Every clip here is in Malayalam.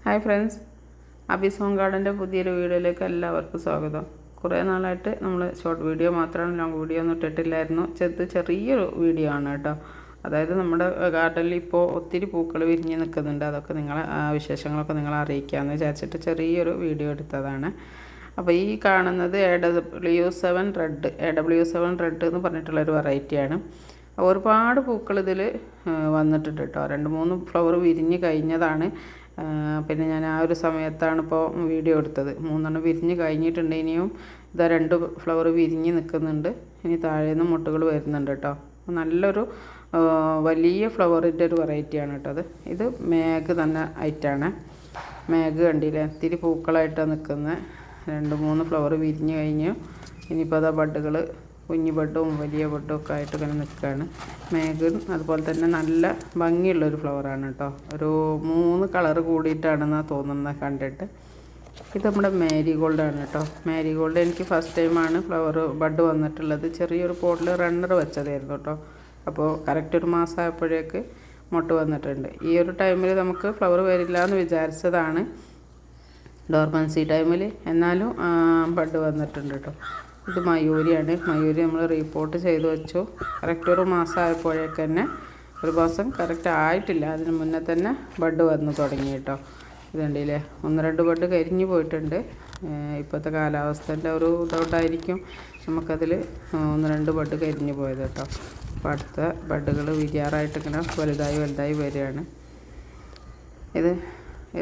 ഹായ് ഫ്രണ്ട്സ്, അബീസ് ഹോം ഗാർഡൻ്റെ പുതിയൊരു വീഡിയോയിലേക്ക് എല്ലാവർക്കും സ്വാഗതം. കുറേ നാളായിട്ട് നമ്മൾ ഷോർട്ട് വീഡിയോ മാത്രമാണ്, ലോങ് വീഡിയോ ഒന്നും ഇട്ടിട്ടില്ലായിരുന്നു. ചെറിയൊരു വീഡിയോ ആണ് കേട്ടോ. അതായത് നമ്മുടെ ഗാർഡനിൽ ഇപ്പോൾ ഒത്തിരി പൂക്കൾ വിരിഞ്ഞ് നിൽക്കുന്നുണ്ട്. അതൊക്കെ വിശേഷങ്ങളൊക്കെ നിങ്ങളെ അറിയിക്കാമെന്ന് വിചാരിച്ചിട്ട് ചെറിയൊരു വീഡിയോ എടുത്തതാണ്. അപ്പോൾ ഈ കാണുന്നത് AW7 റെഡ് എന്ന് പറഞ്ഞിട്ടുള്ളൊരു വെറൈറ്റിയാണ്. ഒരുപാട് പൂക്കൾ ഇതിൽ വന്നിട്ടുണ്ട് കേട്ടോ. 2-3 ഫ്ലവർ വിരിഞ്ഞ് കഴിഞ്ഞതാണ്. പിന്നെ ഞാൻ ആ ഒരു സമയത്താണ് ഇപ്പോൾ വീഡിയോ എടുത്തത്. 3 വിരിഞ്ഞ് കഴിഞ്ഞിട്ടുണ്ട്. ഇനിയും ഇതാ 2 ഫ്ലവർ വിരിഞ്ഞ് നിൽക്കുന്നുണ്ട്. ഇനി താഴേന്ന് മുട്ടുകൾ വരുന്നുണ്ട് കേട്ടോ. നല്ലൊരു വലിയ ഫ്ലവറിൻ്റെ ഒരു വെറൈറ്റിയാണ് കേട്ടോ. ഇത് മേഘ് തന്നെ ആയിട്ടാണ്. മേഘ് കണ്ടില്ലേ, ഇത്തിരി പൂക്കളായിട്ടാണ് നിൽക്കുന്നത്. 2-3 ഫ്ലവർ വിരിഞ്ഞ് കഴിഞ്ഞു. ഇനിയിപ്പോൾ അതാ ബഡ്ഡുകൾ, കുഞ്ഞു ബഡ്ഡും വലിയ ബഡ്ഡും ഒക്കെ ആയിട്ട് ഇങ്ങനെ നിൽക്കുകയാണ്. മേഘും അതുപോലെ തന്നെ നല്ല ഭംഗിയുള്ളൊരു ഫ്ലവറാണ് കേട്ടോ. ഒരു 3 കളർ കൂടിയിട്ടാണെന്നാണ് തോന്നുന്നത് കണ്ടിട്ട്. ഇത് നമ്മുടെ മാരിഗോൾഡാണ് കേട്ടോ. മാരിഗോൾഡ് എനിക്ക് ഫസ്റ്റ് ടൈമാണ് ഫ്ലവർ ബഡ് വന്നിട്ടുള്ളത്. ചെറിയൊരു പോട്ടിൽ റണ്ണർ വെച്ചതായിരുന്നു കേട്ടോ. അപ്പോൾ കറക്റ്റ് ഒരു മാസമായപ്പോഴേക്ക് മുട്ട് വന്നിട്ടുണ്ട്. ഈ ഒരു ടൈമിൽ നമുക്ക് ഫ്ലവർ വരില്ല എന്ന് വിചാരിച്ചതാണ്, ഡോർമൻസി ടൈമിൽ. എന്നാലും ബഡ് വന്നിട്ടുണ്ട് കേട്ടോ. ഇത് മയൂരിയാണ്. മയൂരി നമ്മൾ റിപ്പോർട്ട് ചെയ്ത് വെച്ചു. കറക്റ്റ് ഒരു മാസമായപ്പോഴേക്ക് തന്നെ, ഒരു മാസം കറക്റ്റ് ആയിട്ടില്ല, അതിന് മുന്നേ തന്നെ ബഡ് വന്ന് തുടങ്ങി കേട്ടോ. ഇതുണ്ടല്ലേ, 1-2 ബഡ് കരിഞ്ഞു പോയിട്ടുണ്ട്. ഇപ്പോഴത്തെ കാലാവസ്ഥൻ്റെ ഒരു ഇതുകൊണ്ടായിരിക്കും നമുക്കതിൽ 1-2 ബഡ് കരിഞ്ഞു പോയത് കേട്ടോ. അപ്പോൾ അടുത്ത ബഡുകൾ വിരിയാറായിട്ട് ഇങ്ങനെ വലുതായി വരികയാണ്.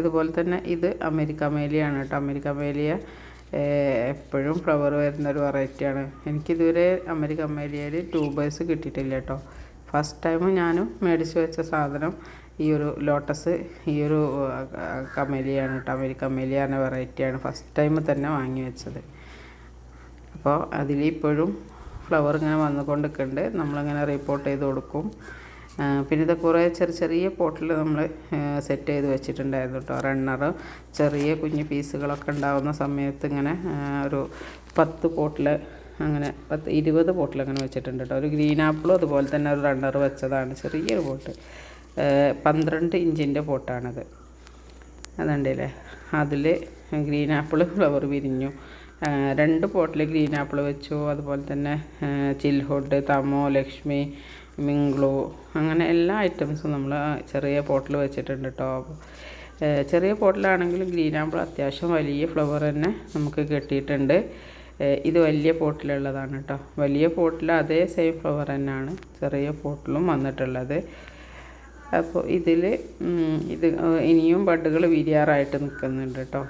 ഇതുപോലെ തന്നെ ഇത് അമേരിക്ക മേലിയാണ് കേട്ടോ. അമേരിക്ക മേലിയ എപ്പോഴും ഫ്ലവർ വരുന്നൊരു വെറൈറ്റിയാണ്. എനിക്കിതുവരെ അമേരിക്ക മേലിയയിൽ ട്യൂബേഴ്സ് കിട്ടിയിട്ടില്ല കേട്ടോ. ഫസ്റ്റ് ടൈം ഞാനും മേടിച്ച് വെച്ച സാധനം ഈ ഒരു ലോട്ടസ്, ഈ ഒരു കമേലിയാണ് കേട്ടോ. അമേരിക്ക മേലിയ എന്ന വെറൈറ്റിയാണ് ഫസ്റ്റ് ടൈം തന്നെ വാങ്ങി വെച്ചത്. അപ്പോൾ അതിലിപ്പോഴും ഫ്ലവർ ഇങ്ങനെ വന്നുകൊണ്ടിരിക്കുന്നുണ്ട്. നമ്മളിങ്ങനെ റിപ്പോർട്ട് ചെയ്ത് കൊടുക്കും. പിന്നെ ഇത് കുറേ ചെറിയ പോട്ടിൽ നമ്മൾ സെറ്റ് ചെയ്ത് വെച്ചിട്ടുണ്ടായിരുന്നു കേട്ടോ. റണ്ണർ ചെറിയ കുഞ്ഞ് പീസുകളൊക്കെ ഉണ്ടാകുന്ന സമയത്ത് ഇങ്ങനെ ഒരു 10 പോട്ടിൽ, അങ്ങനെ 10-20 പോട്ടിൽ അങ്ങനെ വെച്ചിട്ടുണ്ട് കേട്ടോ. ഒരു ഗ്രീൻ ആപ്പിളും അതുപോലെ തന്നെ ഒരു റണ്ണർ വെച്ചതാണ്. ചെറിയൊരു പോട്ട്, 12 ഇഞ്ചിൻ്റെ പോട്ടാണത്. അതുണ്ടല്ലേ, അതിൽ ഗ്രീൻ ആപ്പിൾ ഫ്ലവർ വിരിഞ്ഞു. 2 പോട്ടിൽ ഗ്രീൻ ആപ്പിൾ വെച്ചു. അതുപോലെ തന്നെ ചിൽഹുഡ്, തമോ, ലക്ഷ്മി, മിംഗ്ലൂ, അങ്ങനെ എല്ലാ ഐറ്റംസും നമ്മൾ ചെറിയ പോട്ടിൽ വെച്ചിട്ടുണ്ട് കേട്ടോ. ചെറിയ പോട്ടിലാണെങ്കിലും ഗ്രീൻ ആപ്പിൾ അത്യാവശ്യം വലിയ ഫ്ലവർ തന്നെ നമുക്ക് കിട്ടിയിട്ടുണ്ട്. ഇത് വലിയ പോട്ടിലുള്ളതാണ് കേട്ടോ. വലിയ പോട്ടിൽ അതേ സെയിം ഫ്ലവർ തന്നെയാണ് ചെറിയ പോട്ടിലും വന്നിട്ടുള്ളത്. അപ്പോൾ ഇത് ഇനിയും ബഡുകൾ വിരിയാറായിട്ട് നിൽക്കുന്നുണ്ട് കേട്ടോ.